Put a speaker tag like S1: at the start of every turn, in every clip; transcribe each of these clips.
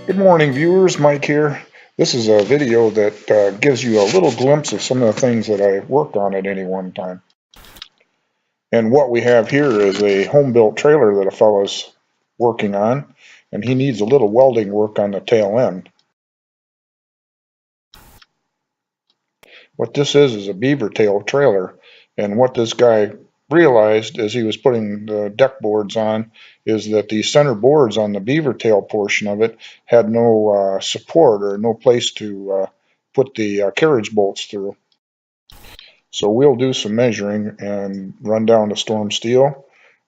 S1: Good morning, viewers. Mike here. This is a video that gives you a little glimpse of some of the things that I worked on at any one time. And what we have here is a home-built trailer that a fellow's working on, and he needs a little welding work on the tail end. What this is a beaver tail trailer, and what this guy realized as he was putting the deck boards on is that the center boards on the beaver tail portion of it had no support or no place to put the carriage bolts through. So we'll do some measuring and run down to Storm Steel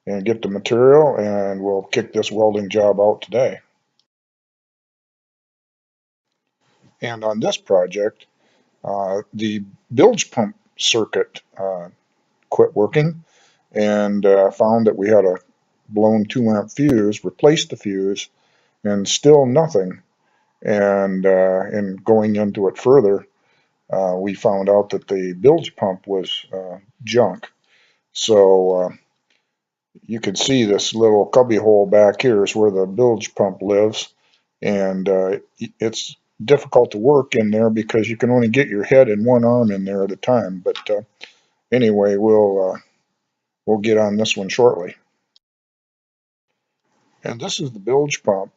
S1: and get the material, and we'll kick this welding job out today. And on this project, the bilge pump circuit quit working, and found that we had a blown 2-amp fuse, replaced the fuse, and still nothing. And in going into it further, we found out that the bilge pump was junk. So you can see this little cubby hole back here is where the bilge pump lives, and it's difficult to work in there because you can only get your head and one arm in there at a time. But anyway, we'll get on this one shortly. And this is the bilge pump,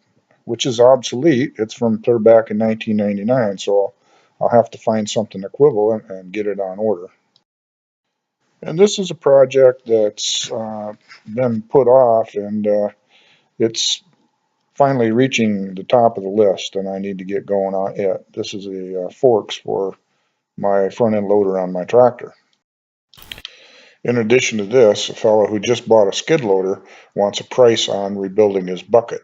S1: which is obsolete. It's from clear back in 1999, so I'll have to find something equivalent and get it on order. And this is a project that's been put off, and it's finally reaching the top of the list, and I need to get going on it. This is the forks for my front end loader on my tractor. In addition to this, a fellow who just bought a skid loader wants a price on rebuilding his bucket,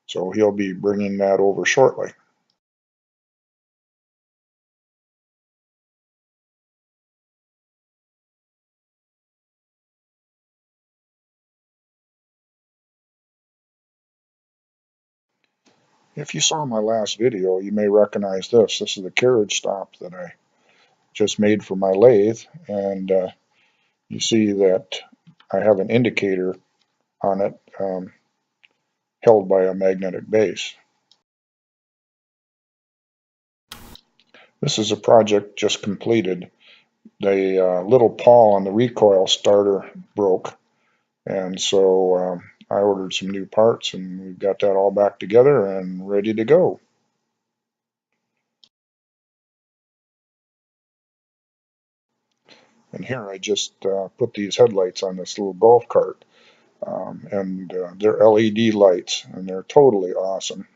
S1: so he'll be bringing that over shortly. If you saw my last video, you may recognize this. This is the carriage stop that I just made for my lathe, and you see that I have an indicator on it held by a magnetic base. This is a project just completed. The little pawl on the recoil starter broke, and so I ordered some new parts, and we've got that all back together and ready to go. And here I just put these headlights on this little golf cart, and they're LED lights, and they're totally awesome.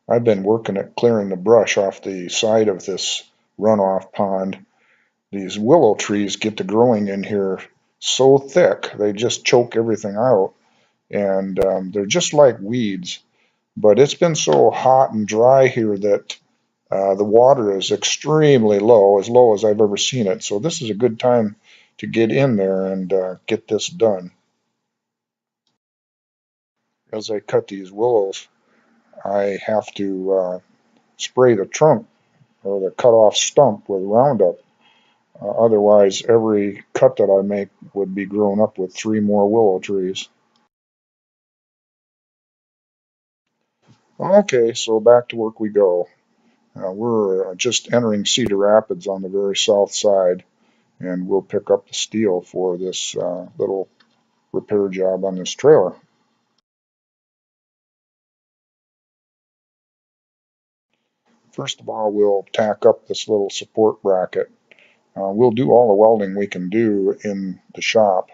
S1: I've been working at clearing the brush off the side of this runoff pond. These willow trees get to growing in here so thick they just choke everything out, and they're just like weeds. But it's been so hot and dry here that the water is extremely low as I've ever seen it. So this is a good time to get in there and get this done. As I cut these willows, I have to spray the trunk or the cut off stump with Roundup. Otherwise, every cut that I make would be grown up with 3 more willow trees. Okay, so back to work we go. We're just entering Cedar Rapids on the very south side, and we'll pick up the steel for this little repair job on this trailer. First of all, we'll tack up this little support bracket. We'll do all the welding we can do in the shop.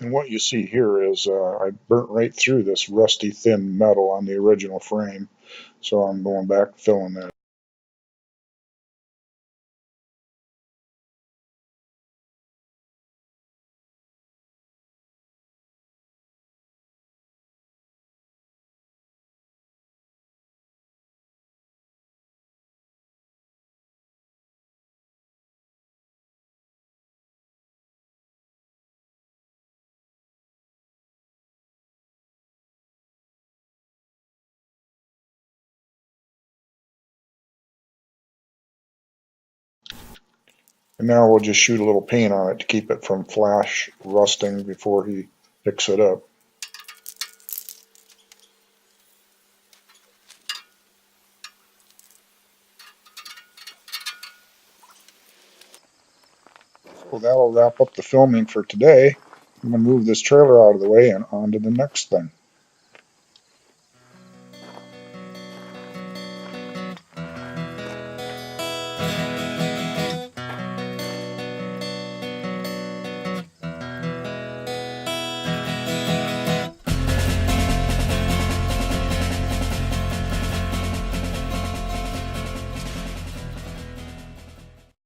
S1: And what you see here is I burnt right through this rusty thin metal on the original frame. So I'm going back filling that. And now we'll just shoot a little paint on it to keep it from flash rusting before he picks it up. So that'll wrap up the filming for today. I'm going to move this trailer out of the way and on to the next thing.